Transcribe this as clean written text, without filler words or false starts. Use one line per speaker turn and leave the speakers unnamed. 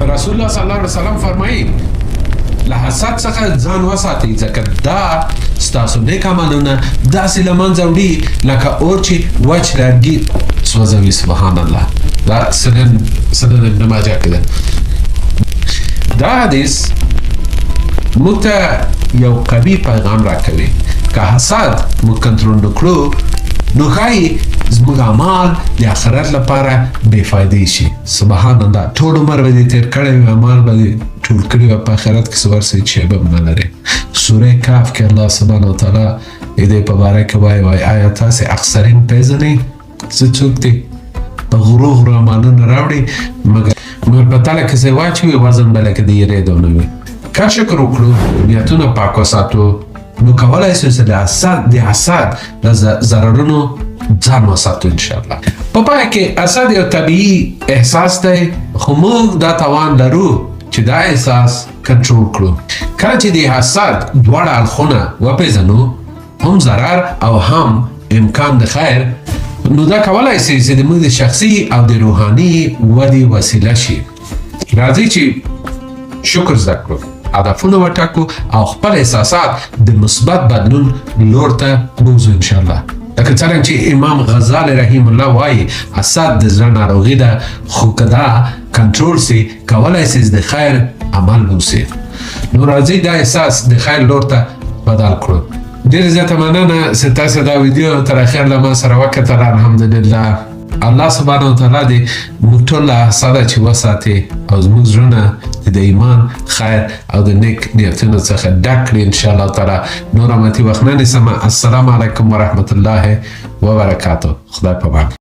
رسول الله صلی الله علیه وسلم فرمایي له حسد څخه ځان وساتئ ځکه دا ستاسو نیک عملونه داسې له منځه وړي لکه اور چې وچ لرګي سوځوي. سبحان الله. دا سنن ابن ماجه کې ده. دا حدیث موږ ته یو قوي پیغام راکوي. که حسد موږ کنټرول نه کړو نو ښایي زموږ اعمال د اخرت لپاره بې فایدې شي. سبحان الله. ټول عمر به دې تېر کړی وي، اعمال به دې ټول کړي وي، په آخرت کې څه ورسئ چې به هم نه لرې. سوره کهف کې الله سبحانه وتعالی د دې په باره کې وایي آیا تاسې اکثرین پیژنئ څه څوک دي په غرو عملونه راوړي مګر په تله کې ځای واچوي وزن به لکه د یېرې دونه وي. که شکر وکړو، نیتونه پاک وساتو، نو کولی شو چې د حسد د ضررونو ځان وساتو انشاءالله. په پای کې حسد یو طبیعي احساس دی، خو موږ دا توان لرو چې دا احساس کنټرول کړو. کله چې د حسد دواړه اړخونه وپېژنو، هم ضرر او هم امکان د خیر، نو دا کولی شي چې د موږ د شخصي او د روحاني ودې وسیله شي. راځئ چې شکر زده کړو، هدفونه وټاکو او خپل احساسات د مثبت بدلون لور ته بوځو انشاءالله. لکه څرنګه چې امام غزالی رحیم الله وایي حسد د زړه ناروغي ده، خو که دا کنټرول سي کولی سي د خیر عمل وسي. نو راځئ دا احساس د خیر لور ته بدل کړو. ډېره زیاته مننه چې تاسو دا ویډیو تر اخر له ما سره وکتل. الحمدلله. الله سبحانه وتعالی دې موږ ټول له حسده چې وساتي او زموږ زړونه د ایمان، خیر او د نیک نیتونو څخه ډک کړي انشاءالله تعالی. نور امتي وخت نه نیسم. السلام علیکم ورحمة الله وبرکاته. خدای په امان.